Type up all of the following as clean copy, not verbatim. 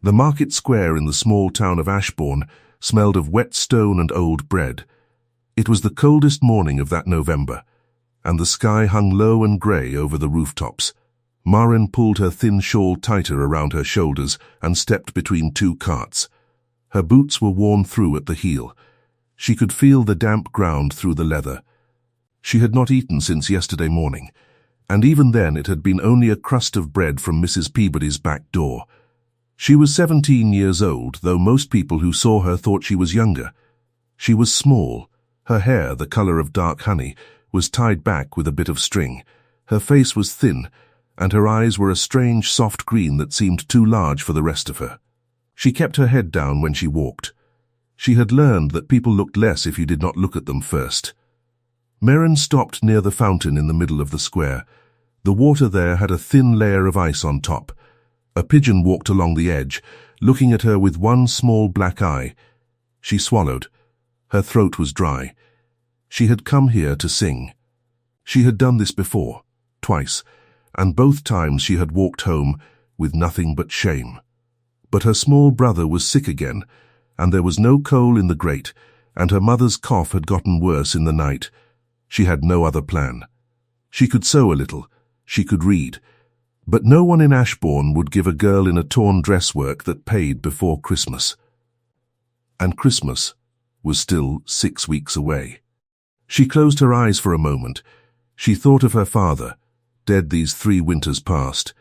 The market square in the small town of Ashbourne smelled of wet stone and old bread. It was the coldest morning of that November, and the sky hung low and grey over the rooftops. Maren pulled her thin shawl tighter around her shoulders and stepped between two carts. Her boots were worn through at the heel. She could feel the damp ground through the leather. She had not eaten since yesterday morning, and even then it had been only a crust of bread from Mrs. Peabody's back door. She was 17 years old, though most people who saw her thought she was younger. She was small. Her hair, the colour of dark honey, was tied back with a bit of string. Her face was thin, and her eyes were a strange soft green that seemed too large for the rest of her. She kept her head down when she walked. She had learned that people looked less if you did not look at them first. Maren stopped near the fountain in the middle of the square. The water there had a thin layer of ice on top. A pigeon walked along the edge, looking at her with one small black eye. She swallowed. Her throat was dry. She had come here to sing. She had done this before, twice, and both times she had walked home with nothing but shame. But her small brother was sick again, and there was no coal in the grate, and her mother's cough had gotten worse in the night. She had no other plan. She could sew a little, she could read, but no one in Ashbourne would give a girl in a torn dress work that paid before Christmas. And Christmas was still 6 weeks away. She closed her eyes for a moment. She thought of her father, dead these 3 winters past.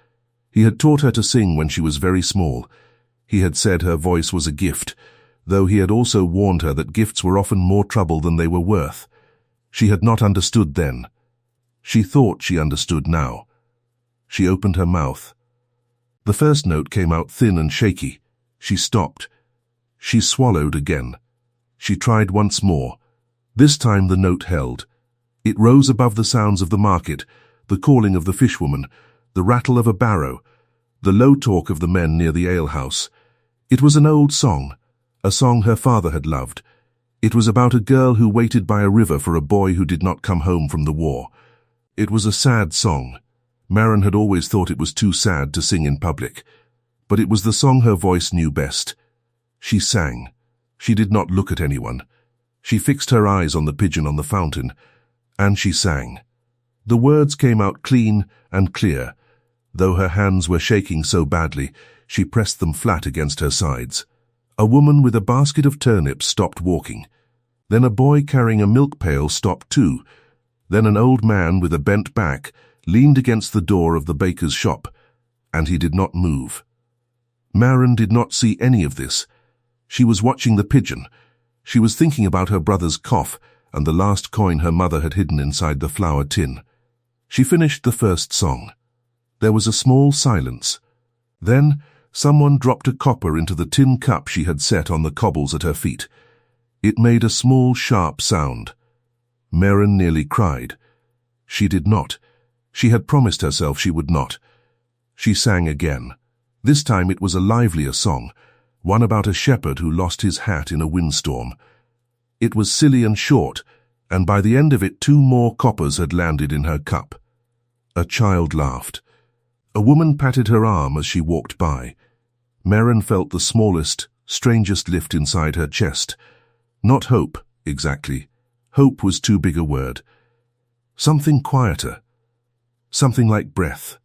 He had taught her to sing when she was very small. He had said her voice was a gift, though he had also warned her that gifts were often more trouble than they were worth. She had not understood then. She thought she understood now. She opened her mouth. The first note came out thin and shaky. She stopped. She swallowed again. She tried once more. This time the note held. It rose above the sounds of the market, the calling of the fishwoman, the rattle of a barrow, the low talk of the men near the alehouse. It was an old song, a song her father had loved. It was about a girl who waited by a river for a boy who did not come home from the war. It was a sad song. Maren had always thought it was too sad to sing in public, but it was the song her voice knew best. She sang. She did not look at anyone. She fixed her eyes on the pigeon on the fountain, and she sang. The words came out clean and clear. Though her hands were shaking so badly, she pressed them flat against her sides. A woman with a basket of turnips stopped walking. Then a boy carrying a milk pail stopped too. Then an old man with a bent back leaned against the door of the baker's shop, and he did not move. Maren did not see any of this. She was watching the pigeon. She was thinking about her brother's cough and the last coin her mother had hidden inside the flour tin. She finished the first song. There was a small silence. Then someone dropped a copper into the tin cup she had set on the cobbles at her feet. It made a small, sharp sound. Maren nearly cried. She did not. She had promised herself she would not. She sang again. This time it was a livelier song, one about a shepherd who lost his hat in a windstorm. It was silly and short, and by the end of it 2 more coppers had landed in her cup. A child laughed. A woman patted her arm as she walked by. Maren felt the smallest, strangest lift inside her chest. Not hope, exactly. Hope was too big a word. Something quieter. Something like breath.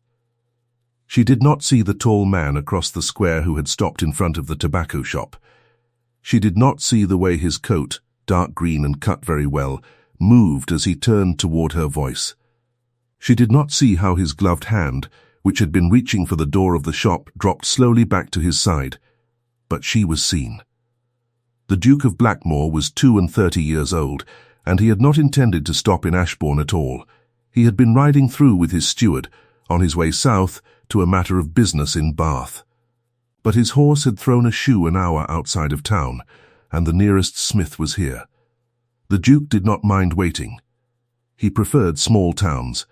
She did not see the tall man across the square who had stopped in front of the tobacco shop. She did not see the way his coat, dark green and cut very well, moved as he turned toward her voice. She did not see how his gloved hand, which had been reaching for the door of the shop, dropped slowly back to his side. But she was seen. The Duke of Blackmore was 32 years old, and he had not intended to stop in Ashbourne at all. He had been riding through with his steward, on his way south to a matter of business in Bath. But his horse had thrown a shoe an hour outside of town, and the nearest smith was here. The Duke did not mind waiting. He preferred small towns.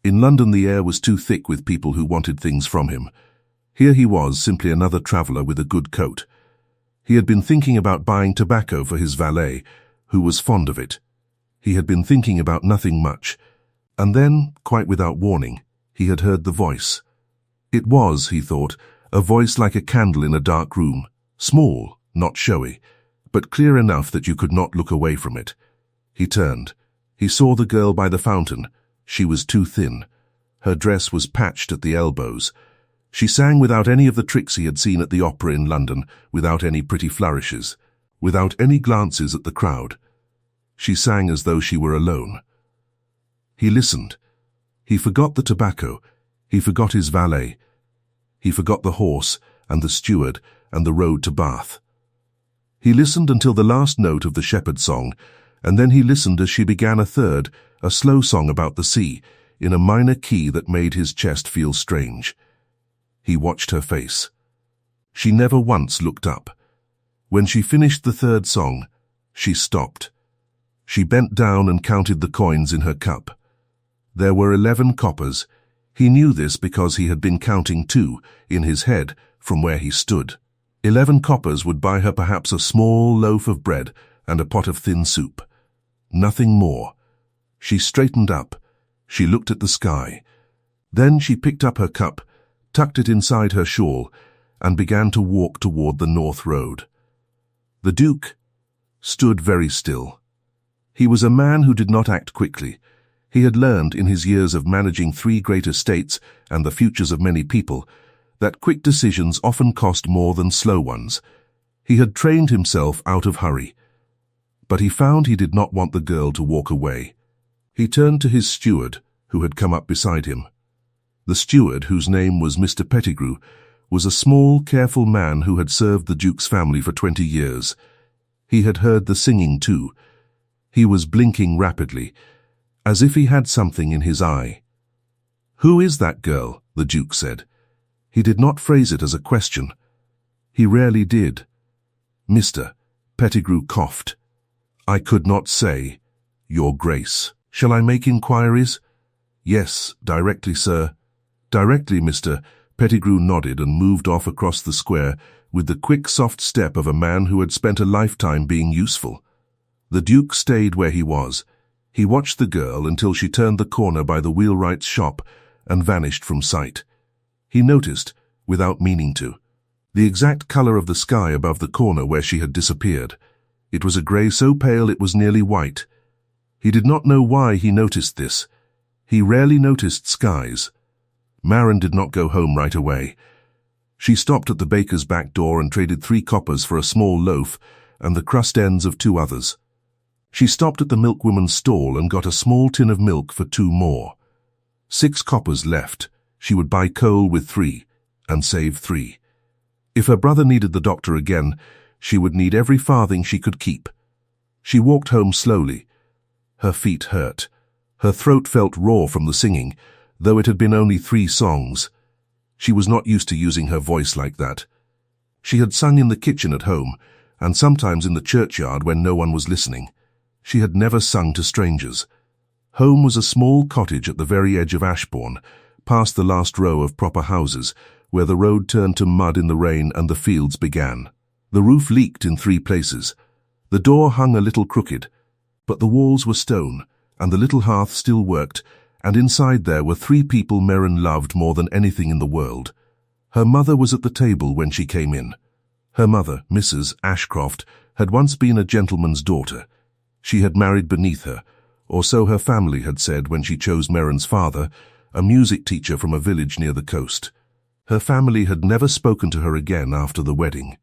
In London the air was too thick with people who wanted things from him. Here he was, simply another traveller with a good coat. He had been thinking about buying tobacco for his valet, who was fond of it. He had been thinking about nothing much, and then, quite without warning, he had heard the voice. It was, he thought, A voice like a candle in a dark room, small, not showy, but clear enough that you could not look away from it. He turned. He saw the girl by the fountain. She was too thin. Her dress was patched at the elbows. She sang without any of the tricks he had seen at the opera in London, without any pretty flourishes, without any glances at the crowd. She sang as though she were alone. He listened. He forgot the tobacco. He forgot his valet. He forgot the horse and the steward and the road to Bath. He listened until the last note of the shepherd song, and then he listened as she began a third, a slow song about the sea, in a minor key that made his chest feel strange. He watched her face. She never once looked up. When she finished the third song, she stopped. She bent down and counted the coins in her cup. There were 11 coppers. He knew this because he had been counting too, in his head, from where he stood. 11 coppers would buy her perhaps a small loaf of bread and a pot of thin soup. Nothing more. She straightened up. She looked at the sky. Then she picked up her cup, tucked it inside her shawl, and began to walk toward the North Road. The Duke stood very still. He was a man who did not act quickly. He had learned in his years of managing 3 great estates and the futures of many people that quick decisions often cost more than slow ones. He had trained himself out of hurry. But he found he did not want the girl to walk away. He turned to his steward, who had come up beside him. The steward, whose name was Mr. Pettigrew, was a small, careful man who had served the Duke's family for 20 years. He had heard the singing too. He was blinking rapidly, as if he had something in his eye. "Who is that girl?" the Duke said. He did not phrase it as a question. He rarely did. "Mr. Pettigrew coughed. "I could not say, Your Grace. Shall I make inquiries?" "Yes, directly, sir." "Directly, Mr." Pettigrew nodded and moved off across the square with the quick, soft step of a man who had spent a lifetime being useful. The Duke stayed where he was. He watched the girl until she turned the corner by the wheelwright's shop and vanished from sight. He noticed, without meaning to, the exact color of the sky above the corner where she had disappeared. It was a grey so pale it was nearly white. He did not know why he noticed this. He rarely noticed skies. Maren did not go home right away. She stopped at the baker's back door and traded 3 coppers for a small loaf and the crust ends of 2 others. She stopped at the milkwoman's stall and got a small tin of milk for 2 more. 6 coppers left. She would buy coal with 3 and save 3. If her brother needed the doctor again, she would need every farthing she could keep. She walked home slowly. Her feet hurt. Her throat felt raw from the singing, though it had been only 3 songs. She was not used to using her voice like that. She had sung in the kitchen at home, and sometimes in the churchyard when no one was listening. She had never sung to strangers. Home was a small cottage at the very edge of Ashbourne, past the last row of proper houses, where the road turned to mud in the rain and the fields began. The roof leaked in 3 places. The door hung a little crooked, but the walls were stone, and the little hearth still worked, and inside there were 3 people Maren loved more than anything in the world. Her mother was at the table when she came in. Her mother, Mrs. Ashcroft, had once been a gentleman's daughter. She had married beneath her, or so her family had said when she chose Maren's father, a music teacher from a village near the coast. Her family had never spoken to her again after the wedding.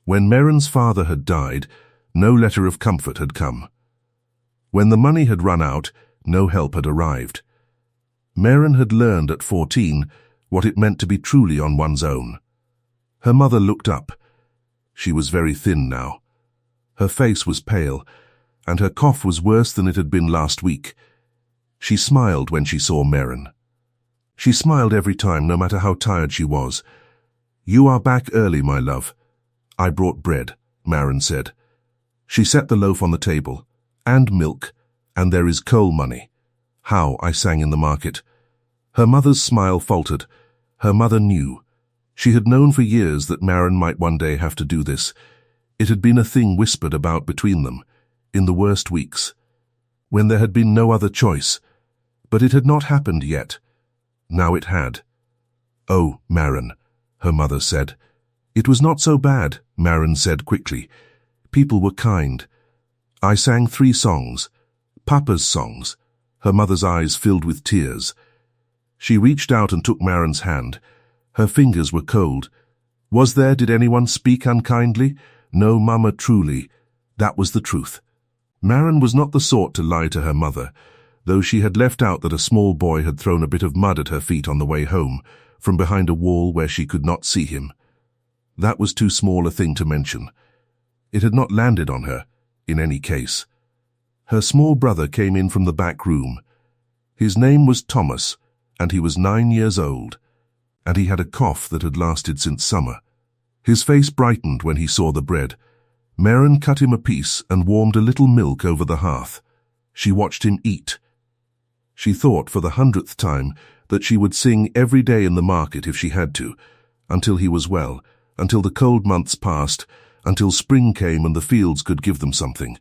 When Maren's father had died, no letter of comfort had come. When the money had run out, no help had arrived. Maren had learned at 14 what it meant to be truly on one's own. Her mother looked up. She was very thin now. Her face was pale, and her cough was worse than it had been last week. She smiled when she saw Maren. She smiled every time, no matter how tired she was. "You are back early, my love." "I brought bread," Maren said. She set the loaf on the table, and milk, and there is coal money. "How?" I sang in the market. Her mother's smile faltered. Her mother knew. She had known for years that Maren might one day have to do this. It had been a thing whispered about between them, in the worst weeks, when there had been no other choice. But it had not happened yet. Now it had. "Oh, Maren." her mother said. It was not so bad, Maren said quickly. People were kind. I sang 3 songs. Papa's songs. Her mother's eyes filled with tears. She reached out and took Maren's hand. Her fingers were cold. Did anyone speak unkindly? No, Mama, truly. That was the truth. Maren was not the sort to lie to her mother, though she had left out that a small boy had thrown a bit of mud at her feet on the way home, from behind a wall where she could not see him. That was too small a thing to mention. It had not landed on her, in any case. Her small brother came in from the back room. His name was Thomas, and he was 9 years old, and he had a cough that had lasted since summer. His face brightened when he saw the bread. Maren cut him a piece and warmed a little milk over the hearth. She watched him eat. She thought for the 100th time that she would sing every day in the market if she had to, until he was well, until the cold months passed, until spring came and the fields could give them something.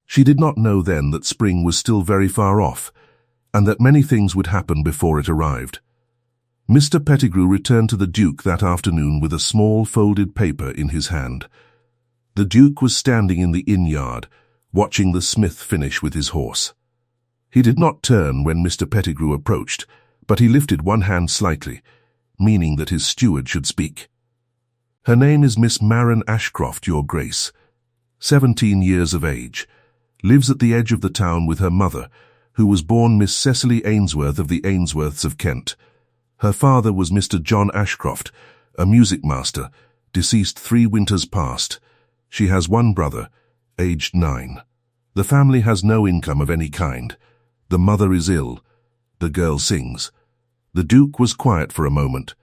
She did not know then that spring was still very far off, and that many things would happen before it arrived. Mr. Pettigrew returned to the Duke that afternoon with a small folded paper in his hand. The Duke was standing in the inn yard, watching the smith finish with his horse. He did not turn when Mr. Pettigrew approached, but he lifted one hand slightly, meaning that his steward should speak. Her name is Miss Maren Ashcroft, Your Grace. 17 years of age. Lives at the edge of the town with her mother, who was born Miss Cecily Ainsworth of the Ainsworths of Kent. Her father was Mr. John Ashcroft, a music master, deceased 3 winters past. She has 1 brother, aged 9. The family has no income of any kind. The mother is ill. The girl sings. The Duke was quiet for a moment.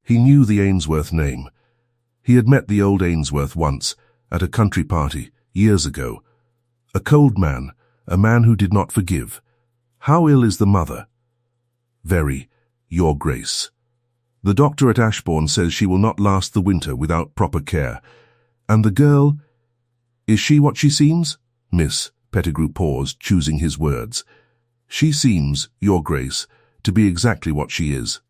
He knew the Ainsworth name. He had met the old Ainsworth once, at a country party, years ago. A cold man, a man who did not forgive. How ill is the mother? Very, Your Grace. The doctor at Ashbourne says she will not last the winter without proper care. And the girl, is she what she seems? Miss Pettigrew paused, choosing his words. She seems, Your Grace, to be exactly what she is.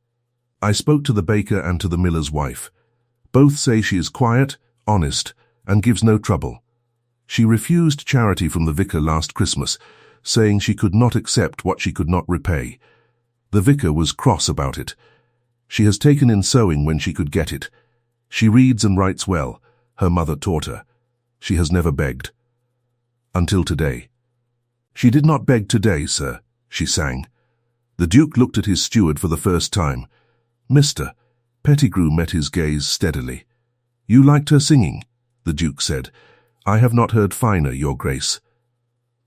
I spoke to the baker and to the miller's wife. Both say she is quiet, honest, and gives no trouble. She refused charity from the vicar last Christmas, saying she could not accept what she could not repay. The vicar was cross about it. She has taken in sewing when she could get it. She reads and writes well. Her mother taught her. She has never begged. Until today. She did not beg today, sir, she sang. The Duke looked at his steward for the first time. Mr. Pettigrew met his gaze steadily. You liked her singing, the Duke said. I have not heard finer, Your Grace.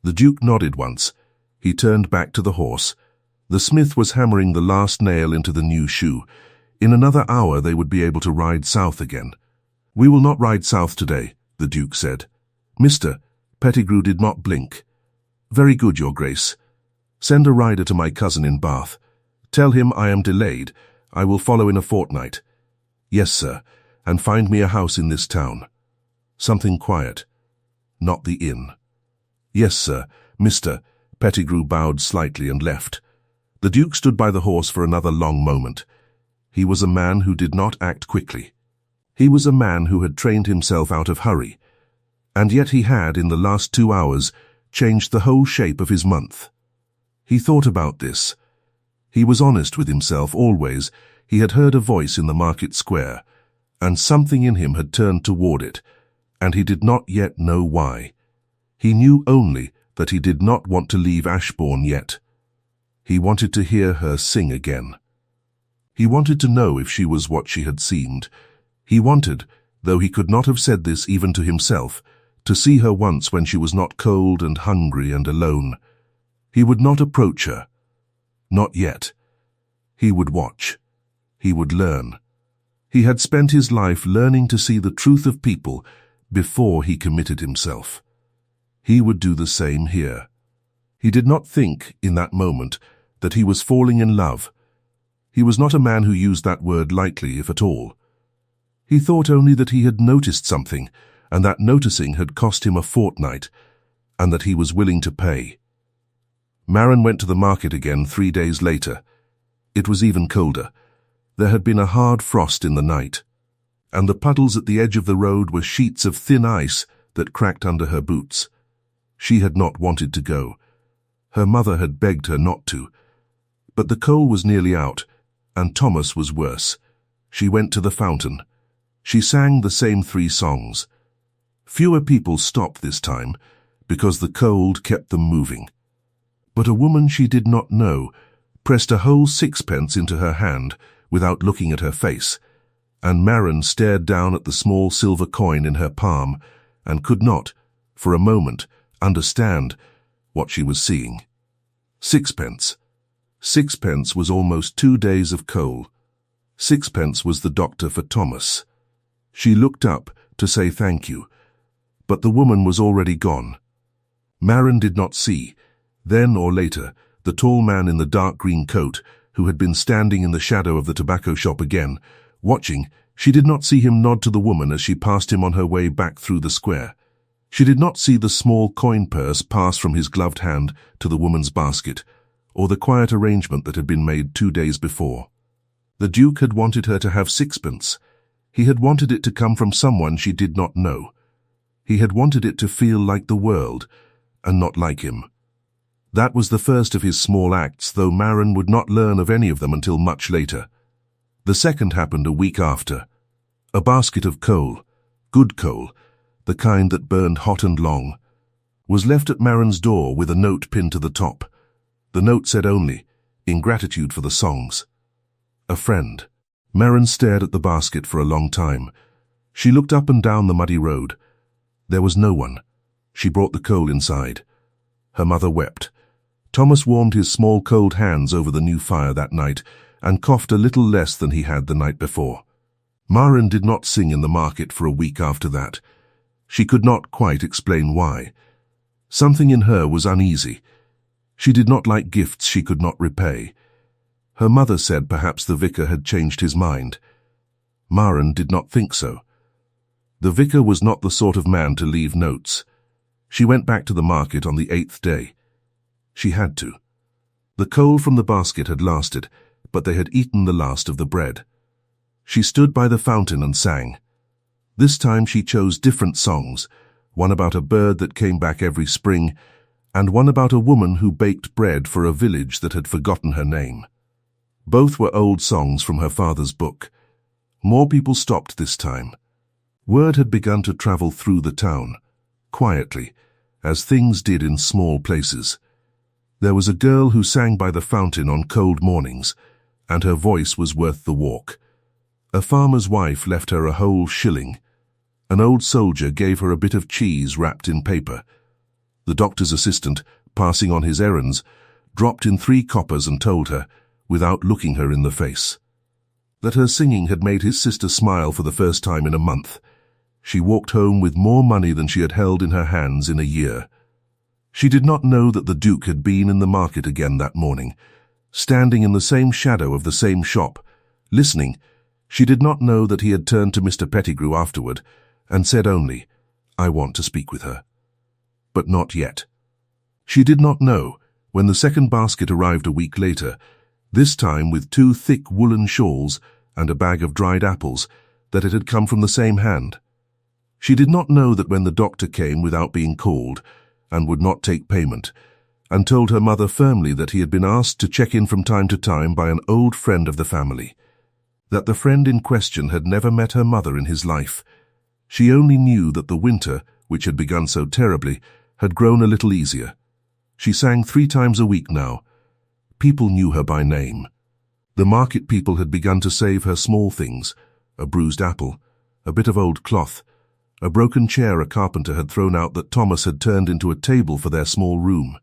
The Duke nodded once. He turned back to the horse. The smith was hammering the last nail into the new shoe. In another hour they would be able to ride south again. We will not ride south today, the Duke said. Mr. Pettigrew did not blink. Very good, Your Grace. Send a rider to my cousin in Bath. Tell him I am delayed. I will follow in a fortnight. Yes, sir, and find me a house in this town. Something quiet. Not the inn. Yes, sir. Mr. Pettigrew bowed slightly and left. The Duke stood by the horse for another long moment. He was a man who did not act quickly. He was a man who had trained himself out of hurry. And yet he had, in the last 2 hours, changed the whole shape of his month. He thought about this. He was honest with himself always. He had heard a voice in the market square, and something in him had turned toward it, and he did not yet know why. He knew only that he did not want to leave Ashbourne yet. He wanted to hear her sing again. He wanted to know if she was what she had seemed. He wanted, though he could not have said this even to himself, to see her once when she was not cold and hungry and alone. He would not approach her. Not yet. He would watch. He would learn. He had spent his life learning to see the truth of people before he committed himself. He would do the same here. He did not think, in that moment, that he was falling in love. He was not a man who used that word lightly, if at all. He thought only that he had noticed something, and that noticing had cost him a fortnight, and that he was willing to pay. Maren went to the market again 3 days later. It was even colder. There had been a hard frost in the night, and the puddles at the edge of the road were sheets of thin ice that cracked under her boots. She had not wanted to go. Her mother had begged her not to. But the coal was nearly out, and Thomas was worse. She went to the fountain. She sang the same 3 songs. Fewer people stopped this time, because the cold kept them moving. But a woman she did not know pressed a whole 6pence into her hand without looking at her face, and Maren stared down at the small silver coin in her palm and could not, for a moment, understand what she was seeing. 6pence. 6pence was almost 2 days of coal. 6pence was the doctor for Thomas. She looked up to say thank you, but the woman was already gone. Maren did not see, then or later, the tall man in the dark green coat who had been standing in the shadow of the tobacco shop again, watching. She did not see him nod to the woman as she passed him on her way back through the square. She did not see the small coin purse pass from his gloved hand to the woman's basket, or the quiet arrangement that had been made 2 days before. The Duke had wanted her to have 6pence. He had wanted it to come from someone she did not know. He had wanted it to feel like the world, and not like him. That was the first of his small acts, though Maren would not learn of any of them until much later. The second happened a week after. A basket of coal, good coal, the kind that burned hot and long, was left at Maren's door with a note pinned to the top. The note said only, "In gratitude for the songs." A friend. Maren stared at the basket for a long time. She looked up and down the muddy road. There was no one. She brought the coal inside. Her mother wept. Thomas warmed his small cold hands over the new fire that night and coughed a little less than he had the night before. Maren did not sing in the market for a week after that. She could not quite explain why. Something in her was uneasy. She did not like gifts she could not repay. Her mother said perhaps the vicar had changed his mind. Maren did not think so. The vicar was not the sort of man to leave notes. She went back to the market on the 8th day. She had to. The coal from the basket had lasted, but they had eaten the last of the bread. She stood by the fountain and sang. This time she chose different songs, one about a bird that came back every spring, and one about a woman who baked bread for a village that had forgotten her name. Both were old songs from her father's book. More people stopped this time. Word had begun to travel through the town, quietly, as things did in small places. There was a girl who sang by the fountain on cold mornings, and her voice was worth the walk. A farmer's wife left her a whole shilling. An old soldier gave her a bit of cheese wrapped in paper. The doctor's assistant, passing on his errands, dropped in 3 coppers and told her, without looking her in the face, that her singing had made his sister smile for the first time in a month. She walked home with more money than she had held in her hands in a year. She did not know that the Duke had been in the market again that morning, standing in the same shadow of the same shop, listening. She did not know that he had turned to Mr. Pettigrew afterward and said only, "I want to speak with her." But not yet. She did not know, when the second basket arrived a week later, this time with 2 thick woolen shawls and a bag of dried apples, that it had come from the same hand. She did not know that when the doctor came without being called, and would not take payment, and told her mother firmly that he had been asked to check in from time to time by an old friend of the family, that the friend in question had never met her mother in his life. She only knew that the winter, which had begun so terribly, had grown a little easier. She sang 3 times a week now. People knew her by name. The market people had begun to save her small things, a bruised apple, a bit of old cloth, a broken chair a carpenter had thrown out that Thomas had turned into a table for their small room.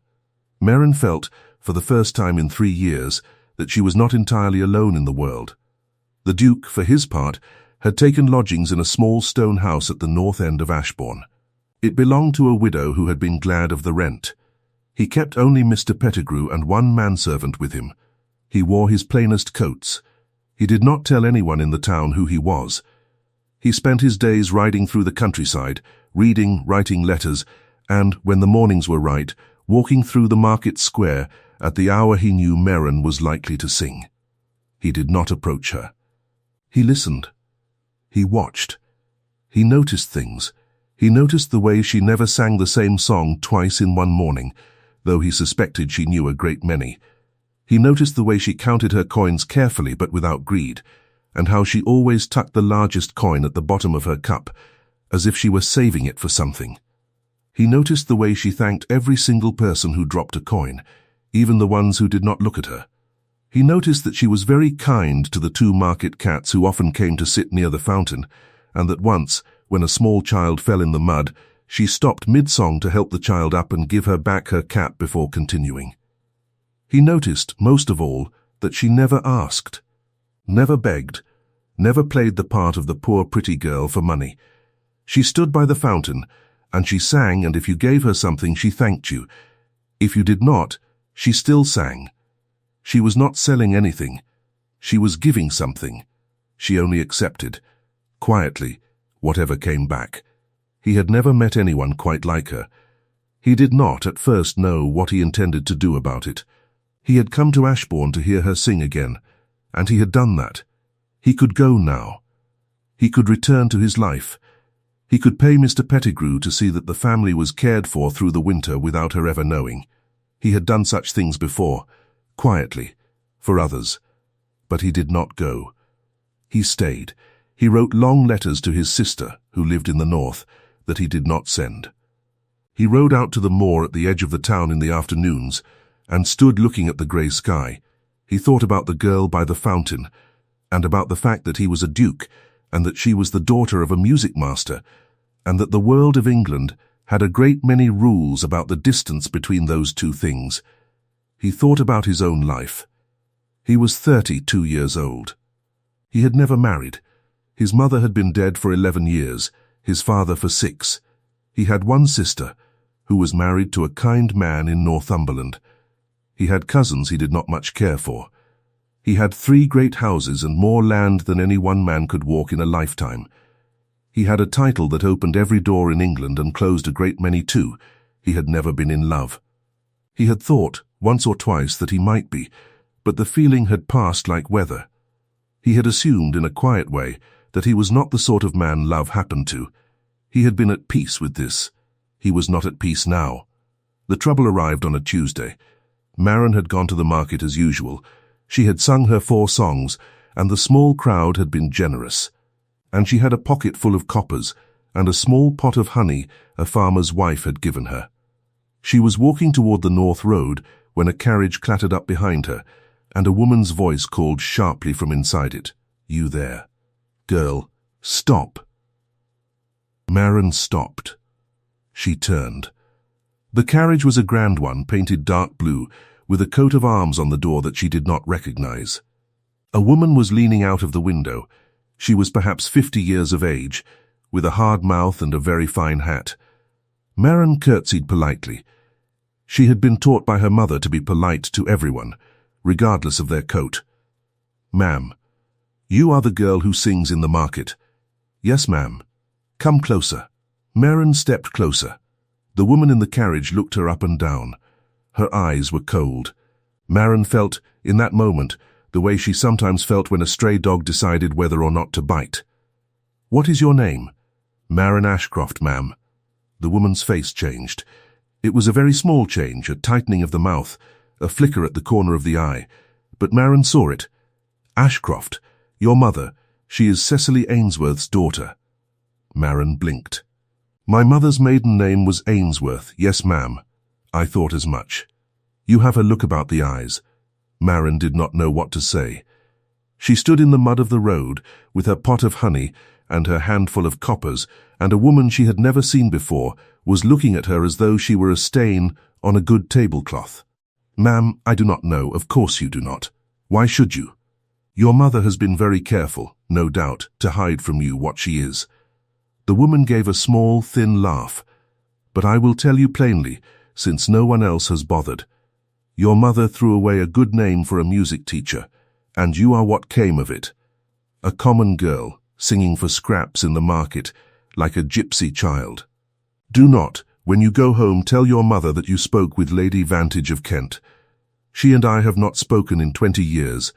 Maren felt, for the first time in 3 years, that she was not entirely alone in the world. The Duke, for his part, had taken lodgings in a small stone house at the north end of Ashbourne. It belonged to a widow who had been glad of the rent. He kept only Mr. Pettigrew and 1 manservant with him. He wore his plainest coats. He did not tell anyone in the town who he was. He spent his days riding through the countryside, reading, writing letters, and, when the mornings were right, walking through the market square at the hour he knew Maren was likely to sing. He did not approach her. He listened. He watched. He noticed things. He noticed the way she never sang the same song twice in one morning, though he suspected she knew a great many. He noticed the way she counted her coins carefully but without greed, and how she always tucked the largest coin at the bottom of her cup, as if she were saving it for something. He noticed the way she thanked every single person who dropped a coin, even the ones who did not look at her. He noticed that she was very kind to the 2 market cats who often came to sit near the fountain, and that once, when a small child fell in the mud, she stopped mid-song to help the child up and give her back her cap before continuing. He noticed, most of all, that she never asked, never begged, never played the part of the poor pretty girl for money. She stood by the fountain, and she sang, and if you gave her something, she thanked you. If you did not, she still sang. She was not selling anything. She was giving something. She only accepted, quietly, whatever came back. He had never met anyone quite like her. He did not at first know what he intended to do about it. He had come to Ashbourne to hear her sing again, and he had done that. He could go now. He could return to his life. He could pay Mr. Pettigrew to see that the family was cared for through the winter without her ever knowing. He had done such things before, quietly, for others. But he did not go. He stayed. He wrote long letters to his sister, who lived in the north, that he did not send. He rode out to the moor at the edge of the town in the afternoons, and stood looking at the grey sky. He thought about the girl by the fountain, and about the fact that he was a duke, and that she was the daughter of a music master, and that the world of England had a great many rules about the distance between those 2 things. He thought about his own life. He was 32 years old. He had never married. His mother had been dead for 11 years, his father for 6. He had one sister, who was married to a kind man in Northumberland. He had cousins he did not much care for. He had 3 great houses and more land than any one man could walk in a lifetime. He had a title that opened every door in England and closed a great many too. He had never been in love. He had thought, once or twice, that he might be, but the feeling had passed like weather. He had assumed, in a quiet way, that he was not the sort of man love happened to. He had been at peace with this. He was not at peace now. The trouble arrived on a Tuesday. Maren had gone to the market as usual. She had sung her 4 songs, and the small crowd had been generous. And she had a pocket full of coppers, and a small pot of honey a farmer's wife had given her. She was walking toward the north road when a carriage clattered up behind her, and a woman's voice called sharply from inside it, "You there. Girl, stop." Maren stopped. She turned. The carriage was a grand one, painted dark blue, with a coat of arms on the door that she did not recognize. A woman was leaning out of the window. She was perhaps 50 years of age, with a hard mouth and a very fine hat. Maren curtsied politely. She had been taught by her mother to be polite to everyone, regardless of their coat. "Ma'am, you are the girl who sings in the market." "Yes, ma'am." "Come closer." Maren stepped closer. The woman in the carriage looked her up and down. Her eyes were cold. Maren felt, in that moment, the way she sometimes felt when a stray dog decided whether or not to bite. "What is your name?" "Maren Ashcroft, ma'am." The woman's face changed. It was a very small change, a tightening of the mouth, a flicker at the corner of the eye. But Maren saw it. "Ashcroft, your mother, she is Cecily Ainsworth's daughter." Maren blinked. "My mother's maiden name was Ainsworth, yes, ma'am." "I thought as much." "You have a look about the eyes." Maren did not know what to say. She stood in the mud of the road, with her pot of honey and her handful of coppers, and a woman she had never seen before was looking at her as though she were a stain on a good tablecloth. "Ma'am, I do not know. Of course you do not. Why should you? Your mother has been very careful, no doubt, to hide from you what she is." The woman gave a small, thin laugh. "But I will tell you plainly, since no one else has bothered. Your mother threw away a good name for a music teacher, and you are what came of it. A common girl, singing for scraps in the market, like a gypsy child. Do not, when you go home, tell your mother that you spoke with Lady Vantage of Kent. She and I have not spoken in 20 years,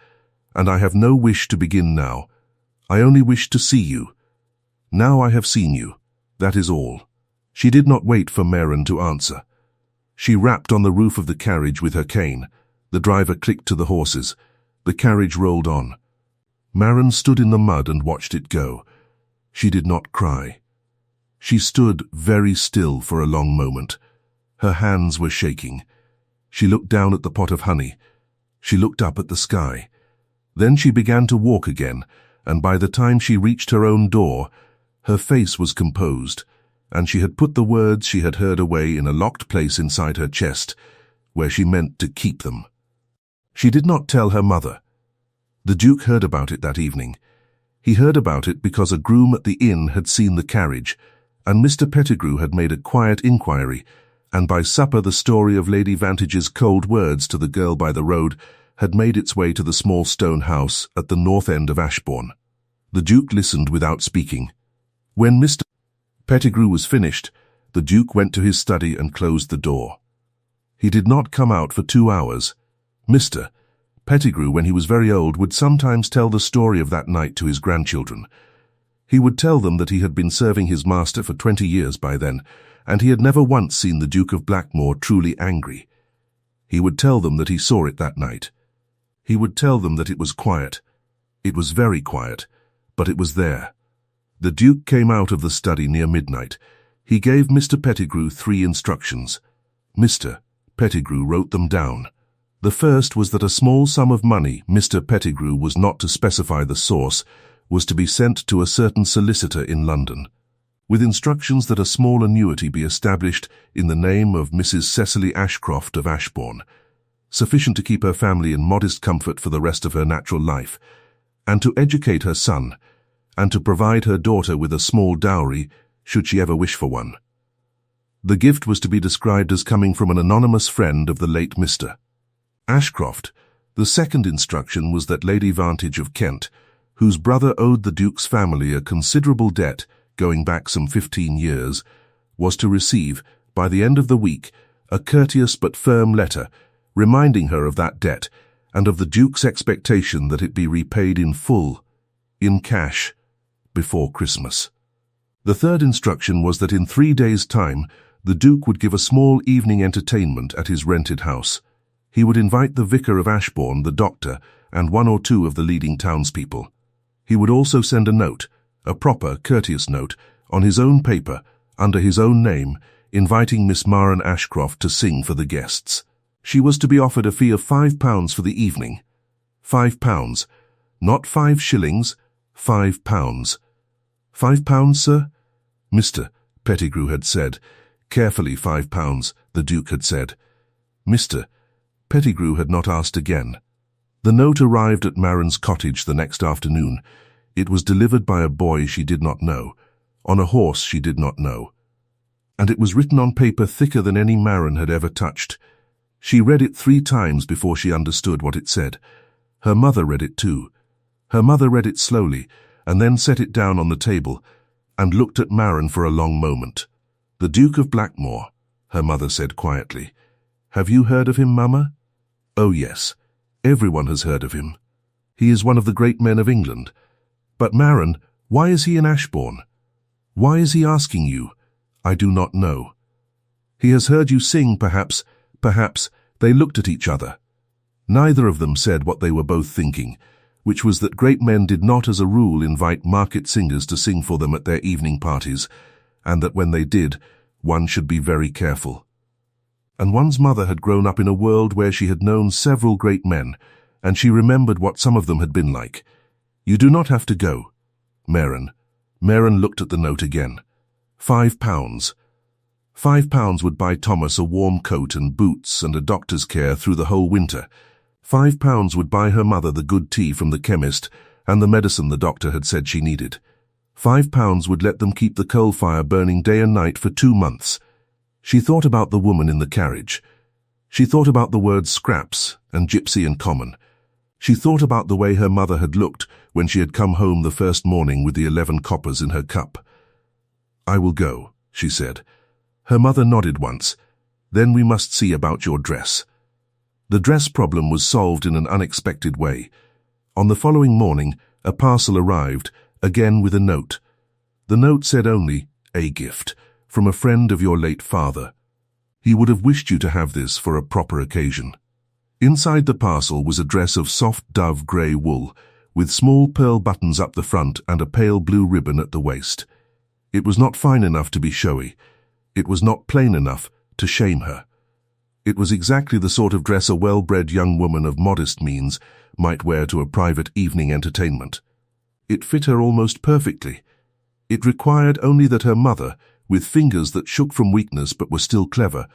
and I have no wish to begin now. I only wished to see you. Now I have seen you. That is all." She did not wait for Maren to answer. She rapped on the roof of the carriage with her cane. The driver clicked to the horses. The carriage rolled on. Maren stood in the mud and watched it go. She did not cry. She stood very still for a long moment. Her hands were shaking. She looked down at the pot of honey. She looked up at the sky. Then she began to walk again, and by the time she reached her own door, her face was composed, and she had put the words she had heard away in a locked place inside her chest, where she meant to keep them. She did not tell her mother. The Duke heard about it that evening. He heard about it because a groom at the inn had seen the carriage, and Mr. Pettigrew had made a quiet inquiry, and by supper the story of Lady Vantage's cold words to the girl by the road had made its way to the small stone house at the north end of Ashbourne. The Duke listened without speaking. When Mr. Pettigrew was finished, the Duke went to his study and closed the door. He did not come out for 2 hours. Mr. Pettigrew, when he was very old, would sometimes tell the story of that night to his grandchildren. He would tell them that he had been serving his master for 20 years by then, and he had never once seen the Duke of Blackmore truly angry. He would tell them that he saw it that night. He would tell them that it was quiet. It was very quiet, but it was there. The Duke came out of the study near midnight. He gave Mr. Pettigrew 3 instructions. Mr. Pettigrew wrote them down. The first was that a small sum of money, Mr. Pettigrew was not to specify the source, was to be sent to a certain solicitor in London, with instructions that a small annuity be established in the name of Mrs. Cecily Ashcroft of Ashbourne, sufficient to keep her family in modest comfort for the rest of her natural life, and to educate her son, and to provide her daughter with a small dowry, should she ever wish for one. The gift was to be described as coming from an anonymous friend of the late Mr. Ashcroft. The second instruction was that Lady Vantage of Kent, whose brother owed the Duke's family a considerable debt going back some 15 years, was to receive, by the end of the week, a courteous but firm letter reminding her of that debt and of the Duke's expectation that it be repaid in full, in cash, before Christmas. The third instruction was that in 3 days' time the Duke would give a small evening entertainment at his rented house. He would invite the vicar of Ashbourne, the doctor, and 1 or 2 of the leading townspeople. He would also send a note, a proper, courteous note, on his own paper, under his own name, inviting Miss Maren Ashcroft to sing for the guests. She was to be offered a fee of £5 for the evening. £5, not 5 shillings, £5. £5, sir? Mr. Pettigrew had said. Carefully, £5, the Duke had said. Mr. Pettigrew had not asked again. The note arrived at Maren's cottage the next afternoon. It was delivered by a boy she did not know, on a horse she did not know, and it was written on paper thicker than any Maren had ever touched. She read it 3 times before she understood what it said. Her mother read it too. Her mother read it slowly, and then set it down on the table, and looked at Maren for a long moment. "The Duke of Blackmore," her mother said quietly. "Have you heard of him, Mamma?" "Oh, yes. Everyone has heard of him. He is one of the great men of England. But, Maren, why is he in Ashbourne? Why is he asking you?" "I do not know." "He has heard you sing, perhaps." They looked at each other. Neither of them said what they were both thinking, which was that great men did not as a rule invite market singers to sing for them at their evening parties, and that when they did, one should be very careful. And one's mother had grown up in a world where she had known several great men, and she remembered what some of them had been like. "You do not have to go, Maren." Maren looked at the note again. £5. £5 would buy Thomas a warm coat and boots and a doctor's care through the whole winter. £5 would buy her mother the good tea from the chemist and the medicine the doctor had said she needed. £5 would let them keep the coal fire burning day and night for 2 months. She thought about the woman in the carriage. She thought about the words scraps and gypsy and common. She thought about the way her mother had looked when she had come home the first morning with the 11 coppers in her cup. "I will go," she said. Her mother nodded once. "Then we must see about your dress." The dress problem was solved in an unexpected way. On the following morning, a parcel arrived, again with a note. The note said only, "A gift, from a friend of your late father. He would have wished you to have this for a proper occasion." Inside the parcel was a dress of soft dove grey wool, with small pearl buttons up the front and a pale blue ribbon at the waist. It was not fine enough to be showy. It was not plain enough to shame her. It was exactly the sort of dress a well-bred young woman of modest means might wear to a private evening entertainment. It fit her almost perfectly. It required only that her mother, with fingers that shook from weakness but were still clever,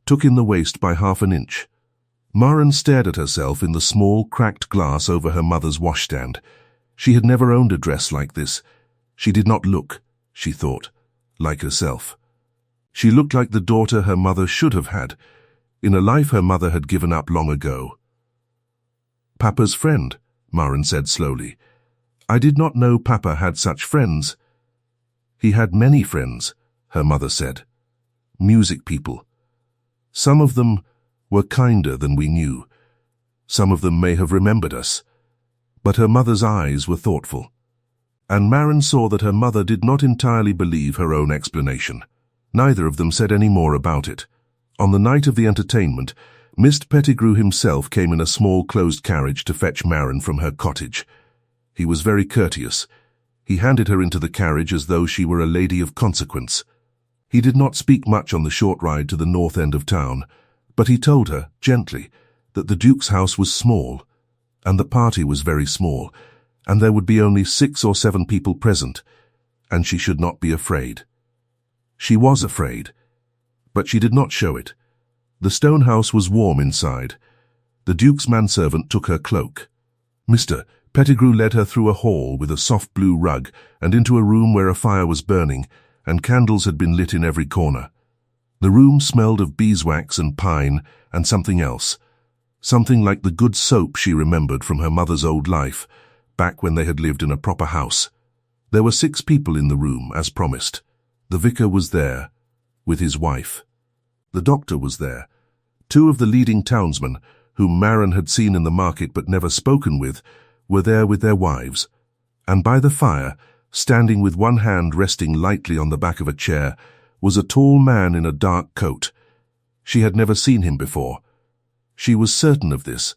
took in the waist by half an inch. Maren stared at herself in the small, cracked glass over her mother's washstand. She had never owned a dress like this. She did not look, she thought, like herself. She looked like the daughter her mother should have had, in a life her mother had given up long ago. "Papa's friend," Maren said slowly. "I did not know Papa had such friends." "He had many friends," her mother said. "Music people. Some of them were kinder than we knew. Some of them may have remembered us." But her mother's eyes were thoughtful. And Maren saw that her mother did not entirely believe her own explanation. Neither of them said any more about it. On the night of the entertainment, Mr. Pettigrew himself came in a small closed carriage to fetch Maren from her cottage. He was very courteous. He handed her into the carriage as though she were a lady of consequence. He did not speak much on the short ride to the north end of town, but he told her, gently, that the Duke's house was small, and the party was very small, and there would be only 6 or 7 people present, and she should not be afraid. She was afraid, but she did not show it. The stone house was warm inside. The Duke's manservant took her cloak. Mr. Pettigrew led her through a hall with a soft blue rug and into a room where a fire was burning, and candles had been lit in every corner. The room smelled of beeswax and pine and something else, something like the good soap she remembered from her mother's old life, back when they had lived in a proper house. There were 6 people in the room, as promised. The vicar was there, with his wife. The doctor was there. 2 of the leading townsmen, whom Maren had seen in the market but never spoken with, were there with their wives. And by the fire, standing with one hand resting lightly on the back of a chair, was a tall man in a dark coat. She had never seen him before. She was certain of this,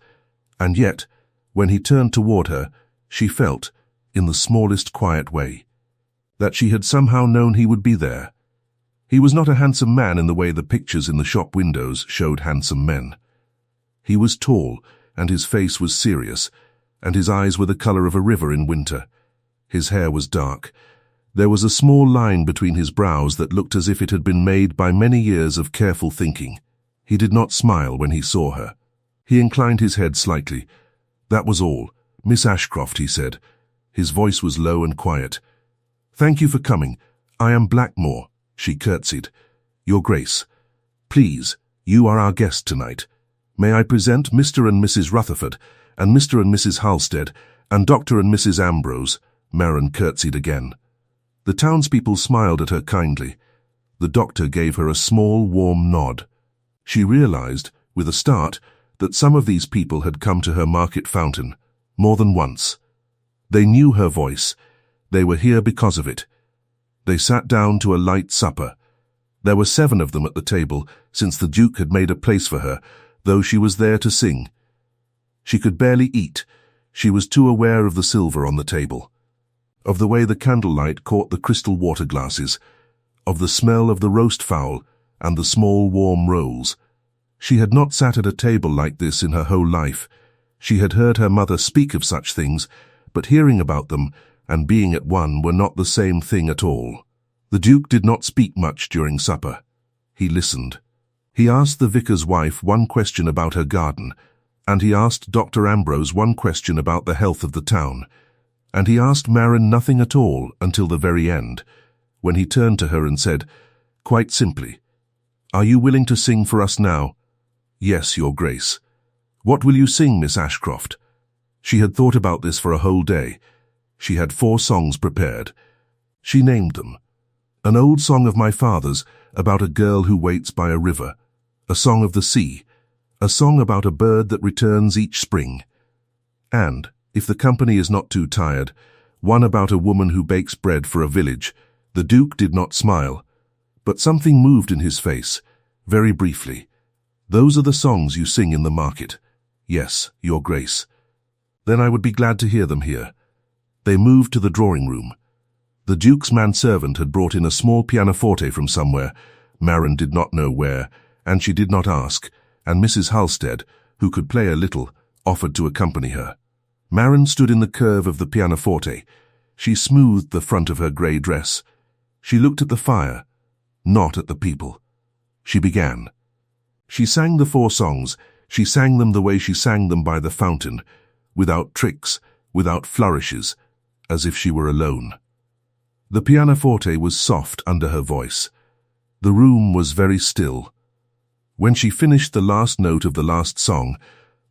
and yet, when he turned toward her, she felt, in the smallest quiet way, that she had somehow known he would be there. He was not a handsome man in the way the pictures in the shop windows showed handsome men. He was tall, and his face was serious, and his eyes were the color of a river in winter. His hair was dark. There was a small line between his brows that looked as if it had been made by many years of careful thinking. He did not smile when he saw her. He inclined his head slightly. "That was all. Miss Ashcroft," he said. His voice was low and quiet. "Thank you for coming. I am Blackmore," she curtsied. "Your Grace. Please, you are our guest tonight. May I present Mr. and Mrs. Rutherford, and Mr. and Mrs. Halstead, and Dr. and Mrs. Ambrose." Maren curtsied again. The townspeople smiled at her kindly. The doctor gave her a small, warm nod. She realized, with a start, that some of these people had come to her market fountain, more than once. They knew her voice. They were here because of it. They sat down to a light supper. There were 7 of them at the table, since the Duke had made a place for her, though she was there to sing. She could barely eat. She was too aware of the silver on the table, of the way the candlelight caught the crystal water glasses, of the smell of the roast fowl and the small warm rolls. She had not sat at a table like this in her whole life. She had heard her mother speak of such things, but hearing about them and being at one were not the same thing at all. The Duke did not speak much during supper. He listened. He asked the vicar's wife one question about her garden, and he asked Dr. Ambrose one question about the health of the town, and he asked Maren nothing at all until the very end, when he turned to her and said, quite simply, "Are you willing to sing for us now?" "Yes, Your Grace." "What will you sing, Miss Ashcroft?" She had thought about this for a whole day. She had 4 songs prepared. She named them. An old song of my father's about a girl who waits by a river, a song of the sea, a song about a bird that returns each spring, and, if the company is not too tired, one about a woman who bakes bread for a village. The Duke did not smile, but something moved in his face, very briefly. Those are the songs you sing in the market. Yes, Your Grace. Then I would be glad to hear them here. They moved to the drawing room. The Duke's manservant had brought in a small pianoforte from somewhere. Maren did not know where, and she did not ask, and Mrs. Halstead, who could play a little, offered to accompany her. Maren stood in the curve of the pianoforte. She smoothed the front of her grey dress. She looked at the fire, not at the people. She began. She sang the 4 songs. She sang them the way she sang them by the fountain, without tricks, without flourishes, as if she were alone. The pianoforte was soft under her voice. The room was very still. When she finished the last note of the last song,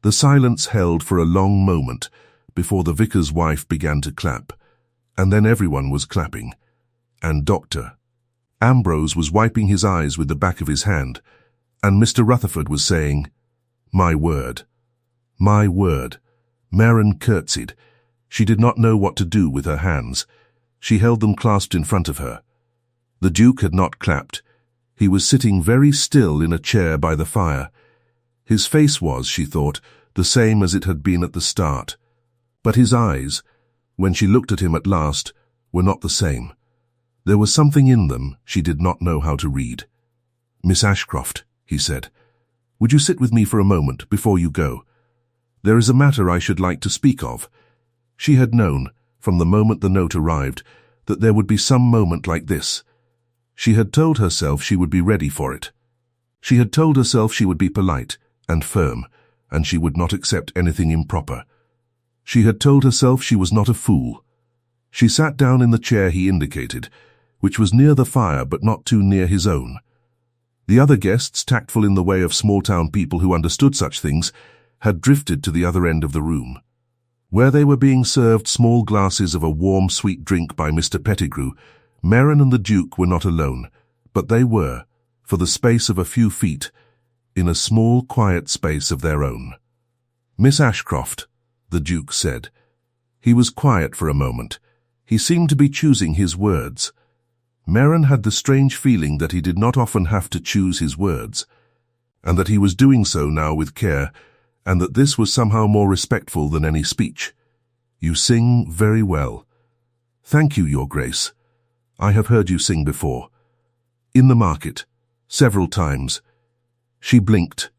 the silence held for a long moment before the vicar's wife began to clap, and then everyone was clapping. And Dr. Ambrose was wiping his eyes with the back of his hand, and Mr. Rutherford was saying, "My word, my word." Maren curtsied. She did not know what to do with her hands. She held them clasped in front of her. The Duke had not clapped. He was sitting very still in a chair by the fire. His face was, she thought, the same as it had been at the start. But his eyes, when she looked at him at last, were not the same. There was something in them she did not know how to read. "Miss Ashcroft," he said, "would you sit with me for a moment before you go? There is a matter I should like to speak of." She had known, from the moment the note arrived, that there would be some moment like this. She had told herself she would be ready for it. She had told herself she would be polite and firm, and she would not accept anything improper. She had told herself she was not a fool. She sat down in the chair he indicated, which was near the fire but not too near his own. The other guests, tactful in the way of small-town people who understood such things, had drifted to the other end of the room, where they were being served small glasses of a warm, sweet drink by Mr. Pettigrew. Maren and the Duke were not alone, but they were, for the space of a few feet, in a small, quiet space of their own. "Miss Ashcroft," the Duke said. He was quiet for a moment. He seemed to be choosing his words. Maren had the strange feeling that he did not often have to choose his words, and that he was doing so now with care, and that this was somehow more respectful than any speech. "You sing very well." "Thank you, Your Grace. I have heard you sing before. In the market, several times." She blinked.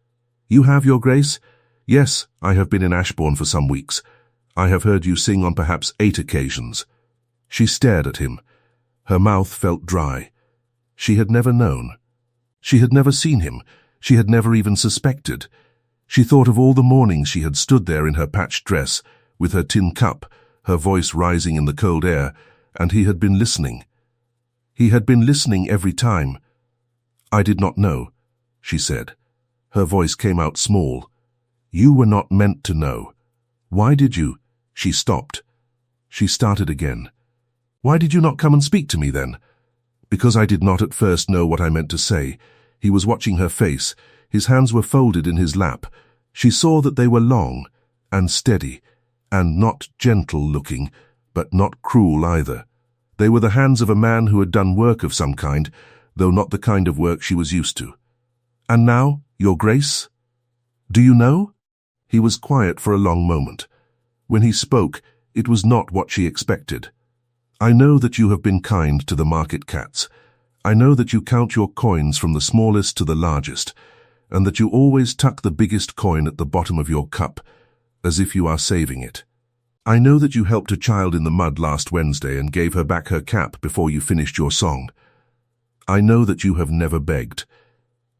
"You have, Your Grace?" "Yes, I have been in Ashbourne for some weeks. I have heard you sing on perhaps 8 occasions." She stared at him. Her mouth felt dry. She had never known. She had never seen him. She had never even suspected. She thought of all the mornings she had stood there in her patched dress, with her tin cup, her voice rising in the cold air, and he had been listening. He had been listening every time. "I did not know," she said. Her voice came out small. "You were not meant to know. Why did you?" She stopped. She started again. "Why did you not come and speak to me then?" "Because I did not at first know what I meant to say." He was watching her face. His hands were folded in his lap. She saw that they were long and steady, and not gentle-looking, but not cruel either. They were the hands of a man who had done work of some kind, though not the kind of work she was used to. "And now, Your Grace? Do you know?" He was quiet for a long moment. When he spoke, it was not what she expected. "I know that you have been kind to the market cats. I know that you count your coins from the smallest to the largest, and that you always tuck the biggest coin at the bottom of your cup, as if you are saving it. I know that you helped a child in the mud last Wednesday and gave her back her cap before you finished your song. I know that you have never begged.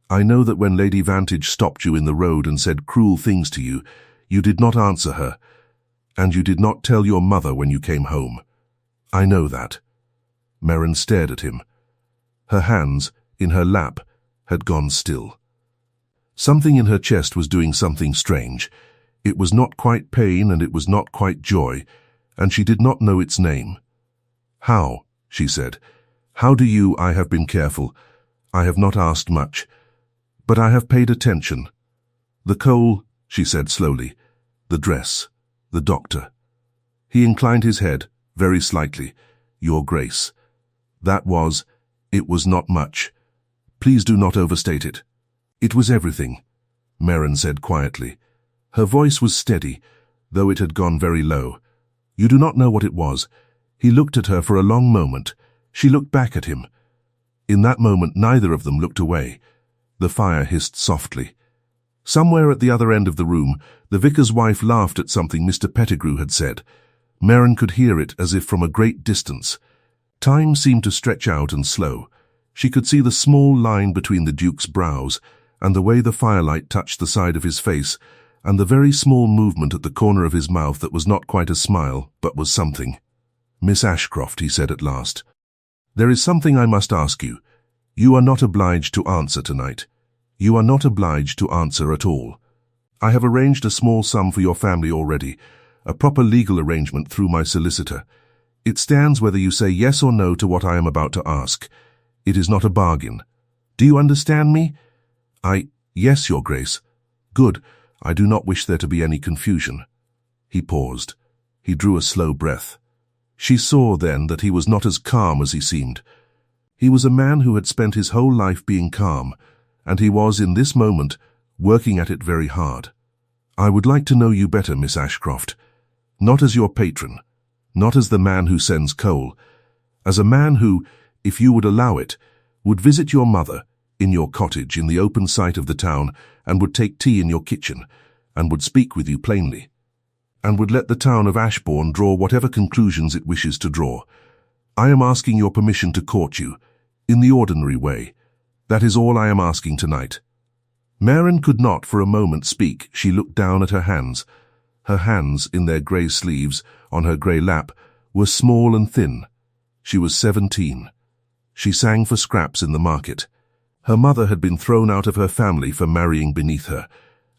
I know that when Lady Vantage stopped you in the road and said cruel things to you, you did not answer her, and you did not tell your mother when you came home. I know that." Maren stared at him. Her hands, in her lap, had gone still. Something in her chest was doing something strange. It was not quite pain and it was not quite joy, and she did not know its name. "How?" she said. "How do you? I have been careful. I have not asked much, but I have paid attention. The coal," she said slowly, "the dress, the doctor." He inclined his head, very slightly. "Your Grace." It was not much. "Please do not overstate it." "It was everything," Merrin said quietly. Her voice was steady, though it had gone very low. "You do not know what it was." He looked at her for a long moment. She looked back at him. In that moment, neither of them looked away. The fire hissed softly. Somewhere at the other end of the room, the vicar's wife laughed at something Mr. Pettigrew had said. Merrin could hear it as if from a great distance. Time seemed to stretch out and slow. She could see the small line between the Duke's brows, and the way the firelight touched the side of his face, and the very small movement at the corner of his mouth that was not quite a smile, but was something. "Miss Ashcroft," he said at last, "there is something I must ask you. You are not obliged to answer tonight. You are not obliged to answer at all. I have arranged a small sum for your family already, a proper legal arrangement through my solicitor. It stands whether you say yes or no to what I am about to ask. It is not a bargain. Do you understand me?" Yes, Your Grace." "Good. I do not wish there to be any confusion." He paused. He drew a slow breath. She saw then that he was not as calm as he seemed. He was a man who had spent his whole life being calm, and he was, in this moment, working at it very hard. "I would like to know you better, Miss Ashcroft. Not as your patron, not as the man who sends coal, as a man who, if you would allow it, would visit your mother in your cottage in the open sight of the town, and would take tea in your kitchen, and would speak with you plainly, and would let the town of Ashbourne draw whatever conclusions it wishes to draw. I am asking your permission to court you, in the ordinary way. That is all I am asking tonight." Merrin could not for a moment speak. She looked down at her hands. Her hands, in their grey sleeves, on her grey lap, were small and thin. She was 17. She sang for scraps in the market. Her mother had been thrown out of her family for marrying beneath her,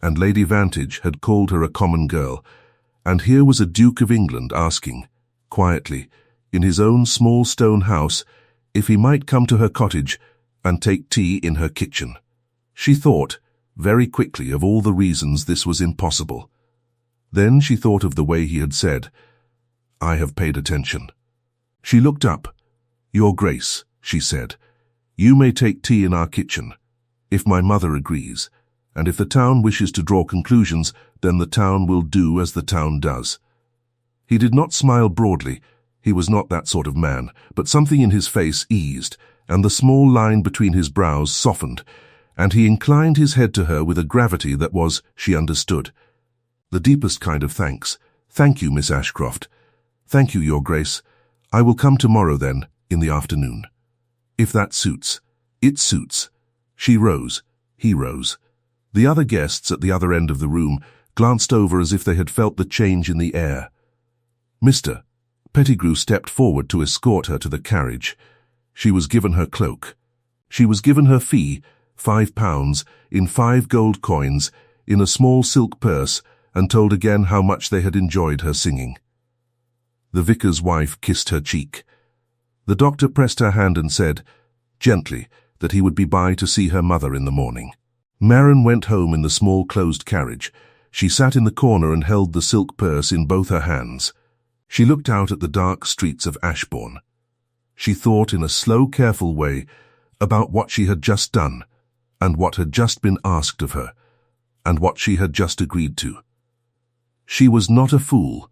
and Lady Vantage had called her a common girl. And here was a Duke of England asking, quietly, in his own small stone house, if he might come to her cottage and take tea in her kitchen. She thought, very quickly, of all the reasons this was impossible. Then she thought of the way he had said, "I have paid attention." She looked up. "Your Grace," she said, "you may take tea in our kitchen, if my mother agrees, and if the town wishes to draw conclusions, then the town will do as the town does." He did not smile broadly. He was not that sort of man, but something in his face eased, and the small line between his brows softened, and he inclined his head to her with a gravity that was, she understood, the deepest kind of thanks. "Thank you, Miss Ashcroft. Thank you, Your Grace. I will come tomorrow then, in the afternoon. If that suits." "It suits." She rose. He rose. The other guests at the other end of the room glanced over as if they had felt the change in the air. Mr. Pettigrew stepped forward to escort her to the carriage. She was given her cloak. She was given her fee, £5, in 5 gold coins, in a small silk purse, and told again how much they had enjoyed her singing. The vicar's wife kissed her cheek. The doctor pressed her hand and said, gently, that he would be by to see her mother in the morning. Merrin went home in the small closed carriage. She sat in the corner and held the silk purse in both her hands. She looked out at the dark streets of Ashbourne. She thought in a slow, careful way about what she had just done, and what had just been asked of her, and what she had just agreed to. She was not a fool.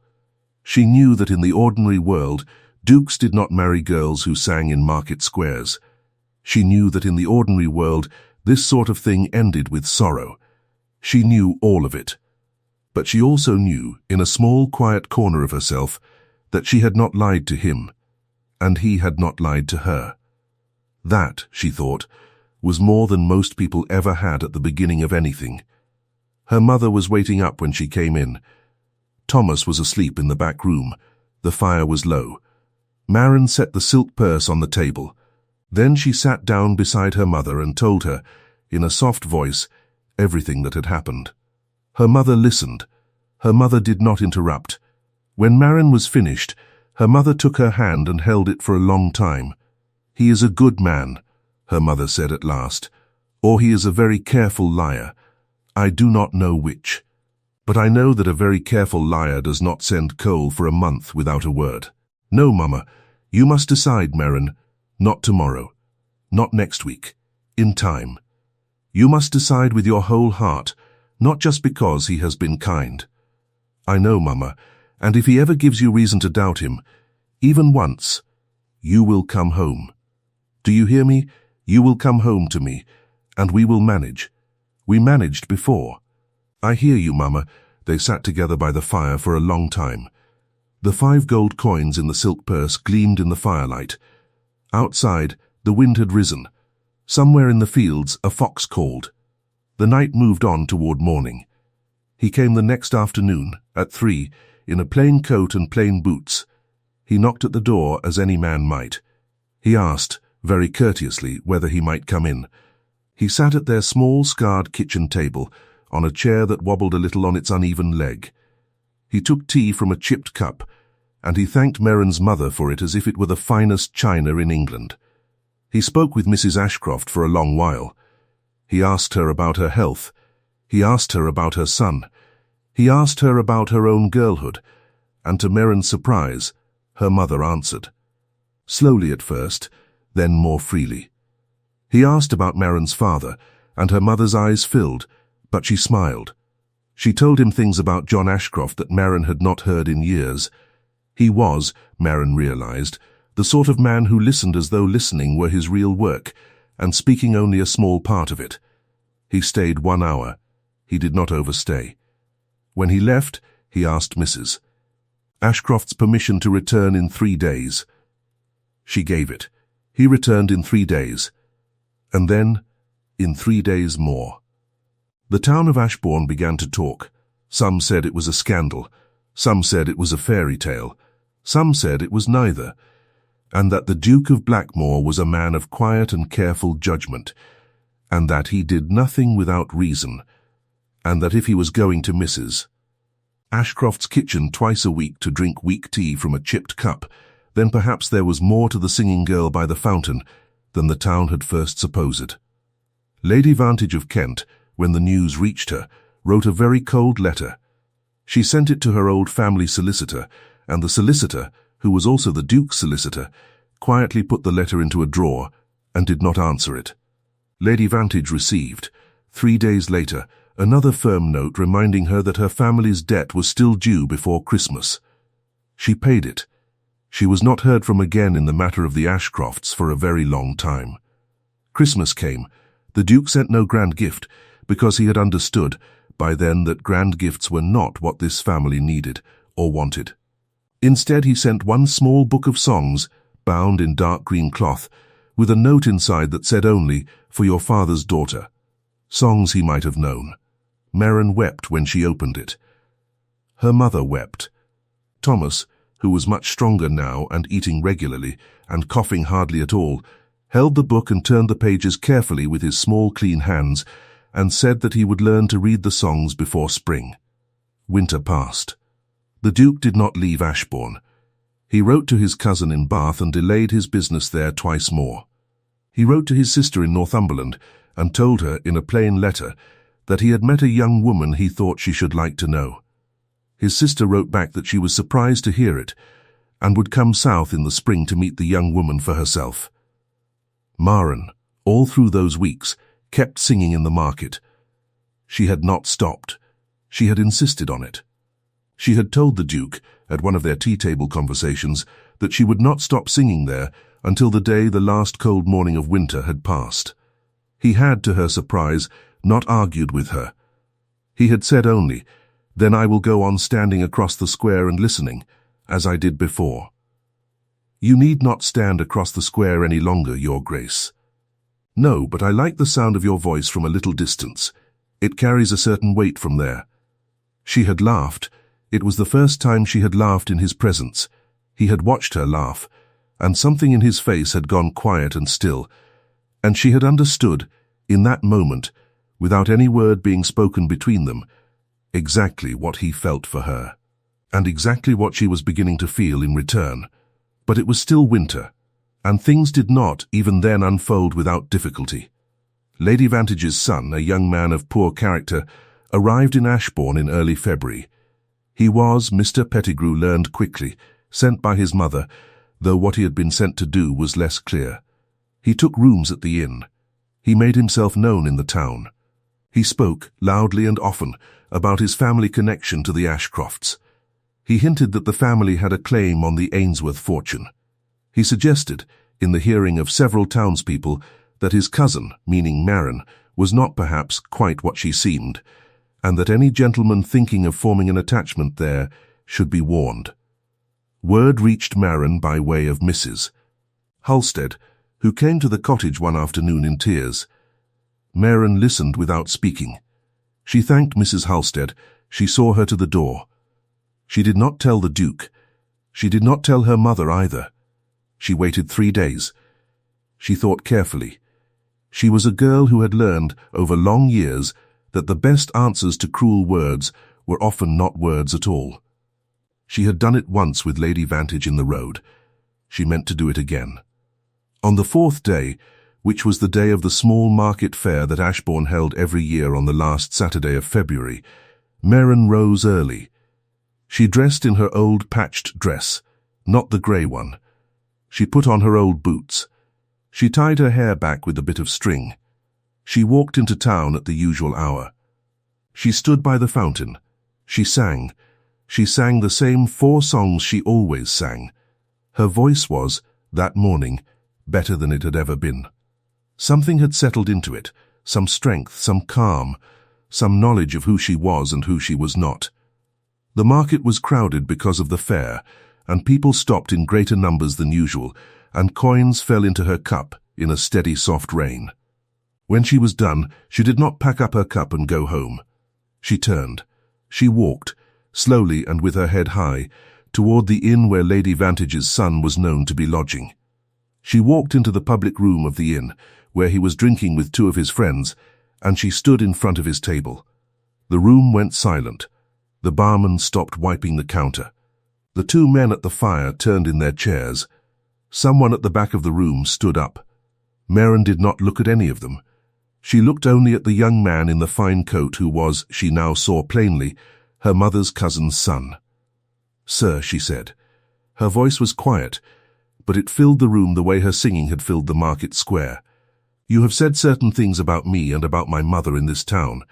She knew that in the ordinary world, dukes did not marry girls who sang in market squares. She knew that in the ordinary world, this sort of thing ended with sorrow. She knew all of it. But she also knew, in a small, quiet corner of herself, that she had not lied to him, and he had not lied to her. That, she thought, was more than most people ever had at the beginning of anything. Her mother was waiting up when she came in. Thomas was asleep in the back room. The fire was low. Merrin set the silk purse on the table. Then she sat down beside her mother and told her, in a soft voice, everything that had happened. Her mother listened. Her mother did not interrupt. When Merrin was finished, her mother took her hand and held it for a long time. "He is a good man," her mother said at last, "or he is a very careful liar. I do not know which. But I know that a very careful liar does not send coal for a month without a word." No, Mama. You must decide, Merrin. Not tomorrow. Not next week. In time. You must decide with your whole heart, not just because he has been kind. I know, Mama, and if he ever gives you reason to doubt him, even once, you will come home. Do you hear me? You will come home to me, and we will manage. We managed before. I hear you, Mama. They sat together by the fire for a long time. The 5 gold coins in the silk purse gleamed in the firelight. Outside, the wind had risen. Somewhere in the fields, a fox called. The night moved on toward morning. He came the next afternoon, at 3, in a plain coat and plain boots. He knocked at the door as any man might. He asked, very courteously, whether he might come in. He sat at their small, scarred kitchen table, on a chair that wobbled a little on its uneven leg. He took tea from a chipped cup, and he thanked Merrin's mother for it as if it were the finest china in England. He spoke with Mrs. Ashcroft for a long while. He asked her about her health. He asked her about her son. He asked her about her own girlhood, and to Merrin's surprise, her mother answered. Slowly at first, then more freely. He asked about Merrin's father, and her mother's eyes filled, but she smiled. She told him things about John Ashcroft that Merrin had not heard in years. He was, Merrin realized, the sort of man who listened as though listening were his real work, and speaking only a small part of it. He stayed 1 hour. He did not overstay. When he left, he asked Mrs. Ashcroft's permission to return in 3 days. She gave it. He returned in 3 days. And then, in 3 days more. The town of Ashbourne began to talk. Some said it was a scandal. Some said it was a fairy tale. Some said it was neither, and that the Duke of Blackmore was a man of quiet and careful judgment, and that he did nothing without reason, and that if he was going to Mrs. Ashcroft's kitchen twice a week to drink weak tea from a chipped cup, then perhaps there was more to the singing girl by the fountain than the town had first supposed. Lady Vantage of Kent, when the news reached her, wrote a very cold letter. She sent it to her old family solicitor, and the solicitor, who was also the Duke's solicitor, quietly put the letter into a drawer and did not answer it. Lady Vantage received, 3 days later, another firm note reminding her that her family's debt was still due before Christmas. She paid it. She was not heard from again in the matter of the Ashcrofts for a very long time. Christmas came. The Duke sent no grand gift, because he had understood by then that grand gifts were not what this family needed or wanted. Instead, he sent one small book of songs, bound in dark green cloth, with a note inside that said only, "For your father's daughter." Songs he might have known. Merrin wept when she opened it. Her mother wept. Thomas, who was much stronger now and eating regularly and coughing hardly at all, held the book and turned the pages carefully with his small clean hands and said that he would learn to read the songs before spring. Winter passed. The Duke did not leave Ashbourne. He wrote to his cousin in Bath and delayed his business there twice more. He wrote to his sister in Northumberland and told her in a plain letter that he had met a young woman he thought she should like to know. His sister wrote back that she was surprised to hear it and would come south in the spring to meet the young woman for herself. Maren, all through those weeks, kept singing in the market. She had not stopped. She had insisted on it. She had told the Duke, at one of their tea-table conversations, that she would not stop singing there until the day the last cold morning of winter had passed. He had, to her surprise, not argued with her. He had said only, "Then I will go on standing across the square and listening, as I did before." "You need not stand across the square any longer, Your Grace." "No, but I like the sound of your voice from a little distance. It carries a certain weight from there." She had laughed. It was the first time she had laughed in his presence. He had watched her laugh, and something in his face had gone quiet and still, and she had understood, in that moment, without any word being spoken between them, exactly what he felt for her, and exactly what she was beginning to feel in return. But it was still winter, and things did not even then unfold without difficulty. Lady Vantage's son, a young man of poor character, arrived in Ashbourne in early February. He was, Mr. Pettigrew learned quickly, sent by his mother, though what he had been sent to do was less clear. He took rooms at the inn. He made himself known in the town. He spoke, loudly and often, about his family connection to the Ashcrofts. He hinted that the family had a claim on the Ainsworth fortune. He suggested, in the hearing of several townspeople, that his cousin, meaning Maren, was not perhaps quite what she seemed, and that any gentleman thinking of forming an attachment there should be warned. Word reached Maren by way of Mrs. Halstead, who came to the cottage one afternoon in tears. Maren listened without speaking. She thanked Mrs. Halstead. She saw her to the door. She did not tell the Duke. She did not tell her mother either. She waited 3 days. She thought carefully. She was a girl who had learned, over long years, that the best answers to cruel words were often not words at all. She had done it once with Lady Vantage in the road. She meant to do it again. On the 4th day, which was the day of the small market fair that Ashbourne held every year on the last Saturday of February, Maren rose early. She dressed in her old patched dress, not the grey one. She put on her old boots. She tied her hair back with a bit of string. She walked into town at the usual hour. She stood by the fountain. She sang. She sang the same 4 songs she always sang. Her voice was, that morning, better than it had ever been. Something had settled into it, some strength, some calm, some knowledge of who she was and who she was not. The market was crowded because of the fair, and people stopped in greater numbers than usual, and coins fell into her cup in a steady soft rain. When she was done, she did not pack up her cup and go home. She turned. She walked, slowly and with her head high, toward the inn where Lady Vantage's son was known to be lodging. She walked into the public room of the inn, where he was drinking with 2 of his friends, and she stood in front of his table. The room went silent. The barman stopped wiping the counter. The 2 men at the fire turned in their chairs. Someone at the back of the room stood up. Maren did not look at any of them. She looked only at the young man in the fine coat who was, she now saw plainly, her mother's cousin's son. "Sir," she said. Her voice was quiet, but it filled the room the way her singing had filled the market square. "You have said certain things about me and about my mother in this town.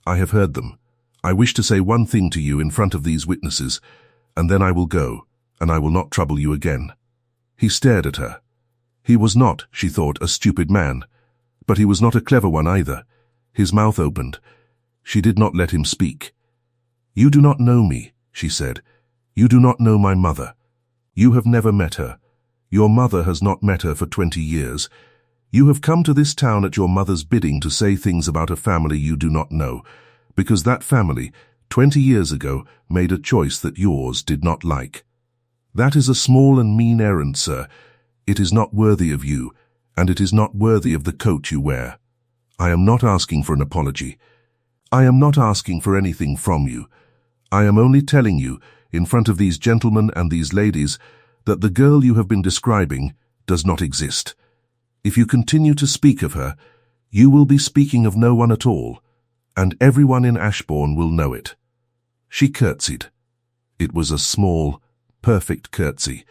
I have heard them. I wish to say one thing to you in front of these witnesses, and then I will go, and I will not trouble you again." He stared at her. He was not, she thought, a stupid man, but he was not a clever one either. His mouth opened. She did not let him speak. "You do not know me," she said. "You do not know my mother. You have never met her. Your mother has not met her for 20 years. You have come to this town at your mother's bidding to say things about a family you do not know, because that family, 20 years ago, made a choice that yours did not like. That is a small and mean errand, sir. It is not worthy of you, and it is not worthy of the coat you wear. I am not asking for an apology. I am not asking for anything from you. I am only telling you, in front of these gentlemen and these ladies, that the girl you have been describing does not exist. If you continue to speak of her, you will be speaking of no one at all, and everyone in Ashbourne will know it." She curtsied. It was a small, perfect curtsy,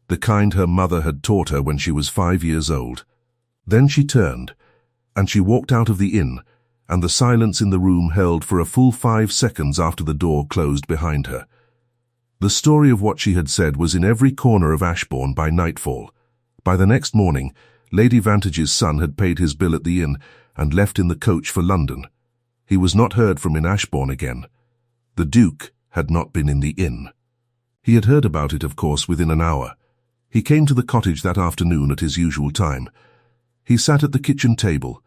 the kind her mother had taught her when she was 5 years old. Then she turned, and she walked out of the inn, and the silence in the room held for a full 5 seconds after the door closed behind her. The story of what she had said was in every corner of Ashbourne by nightfall. By the next morning, Lady Vantage's son had paid his bill at the inn and left in the coach for London. He was not heard from in Ashbourne again. The Duke had not been in the inn. He had heard about it, of course, within an hour. He came to the cottage that afternoon at his usual time. He sat at the kitchen table.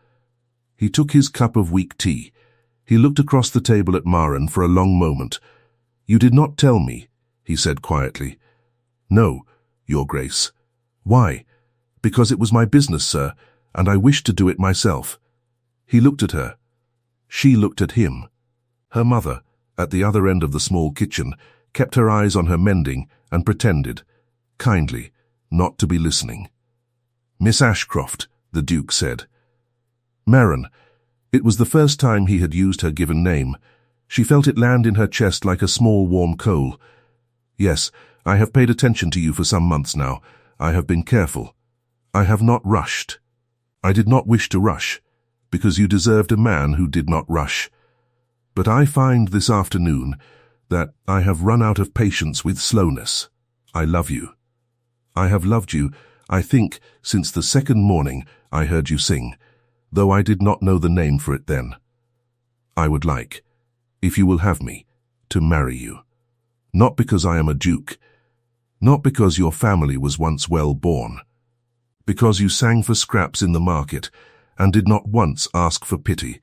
He took his cup of weak tea. He looked across the table at Maren for a long moment. "You did not tell me," he said quietly. "No, Your Grace." "Why?" "Because it was my business, sir, and I wished to do it myself." He looked at her. She looked at him. Her mother, at the other end of the small kitchen, kept her eyes on her mending and pretended, kindly, not to be listening. "Miss Ashcroft," the Duke said. Maren. It was the first time he had used her given name. She felt it land in her chest like a small warm coal. "Yes, I have paid attention to you for some months now. I have been careful. I have not rushed. I did not wish to rush, because you deserved a man who did not rush. But I find this afternoon that I have run out of patience with slowness. I love you. I have loved you, I think, since the second morning I heard you sing, though I did not know the name for it then. I would like, if you will have me, to marry you. Not because I am a duke, not because your family was once well born, because you sang for scraps in the market and did not once ask for pity,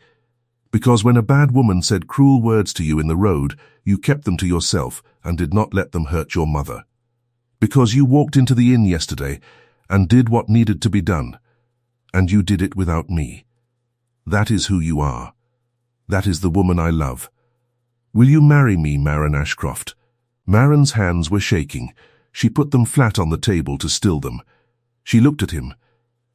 because when a bad woman said cruel words to you in the road, you kept them to yourself and did not let them hurt your mother, because you walked into the inn yesterday and did what needed to be done, and you did it without me. That is who you are. That is the woman I love. Will you marry me, Marin Ashcroft? Marin's hands were shaking. She put them flat on the table to still them. She looked at him.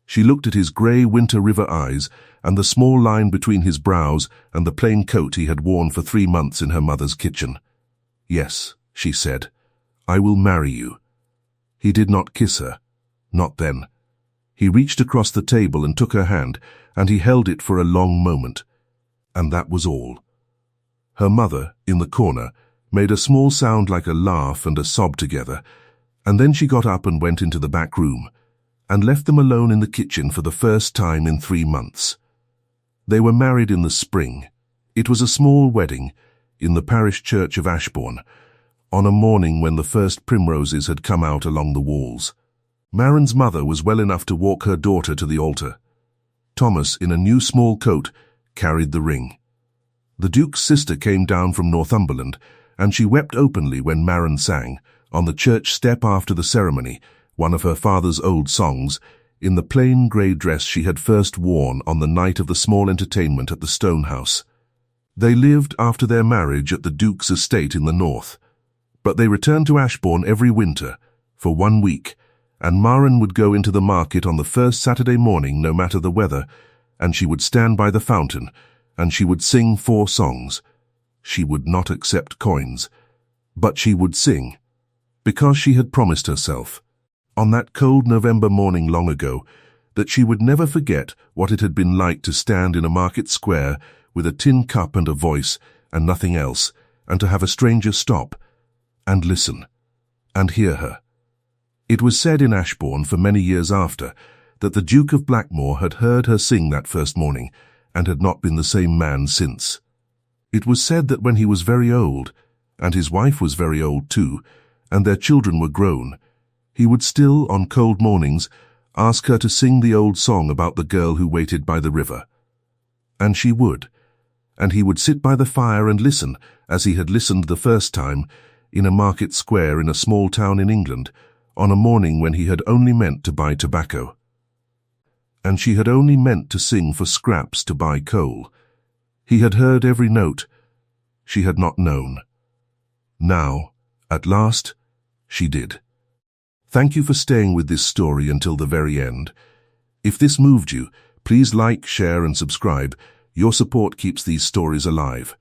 She looked at his grey winter river eyes and the small line between his brows and the plain coat he had worn for 3 months in her mother's kitchen. Yes, she said, I will marry you. He did not kiss her. Not then. He reached across the table and took her hand, and he held it for a long moment. And that was all. Her mother, in the corner, made a small sound like a laugh and a sob together, and then she got up and went into the back room, and left them alone in the kitchen for the first time in 3 months. They were married in the spring. It was a small wedding in the parish church of Ashbourne, on a morning when the first primroses had come out along the walls. Marin's mother was well enough to walk her daughter to the altar. Thomas, in a new small coat, carried the ring. The Duke's sister came down from Northumberland, and she wept openly when Marin sang, on the church step after the ceremony, one of her father's old songs, in the plain grey dress she had first worn on the night of the small entertainment at the Stone House. They lived after their marriage at the Duke's estate in the north, but they returned to Ashbourne every winter, for 1 week, and Marin would go into the market on the first Saturday morning no matter the weather, and she would stand by the fountain, and she would sing 4 songs. She would not accept coins, but she would sing, because she had promised herself, on that cold November morning long ago, that she would never forget what it had been like to stand in a market square with a tin cup and a voice and nothing else, and to have a stranger stop and listen and hear her. It was said in Ashbourne for many years after that the Duke of Blackmore had heard her sing that first morning and had not been the same man since. It was said that when he was very old, and his wife was very old too, and their children were grown, he would still, on cold mornings, ask her to sing the old song about the girl who waited by the river. And she would, and he would sit by the fire and listen, as he had listened the first time, in a market square in a small town in England, on a morning when he had only meant to buy tobacco. And she had only meant to sing for scraps to buy coal. He had heard every note. She had not known. Now, at last, she did. Thank you for staying with this story until the very end. If this moved you, please like, share and subscribe. Your support keeps these stories alive.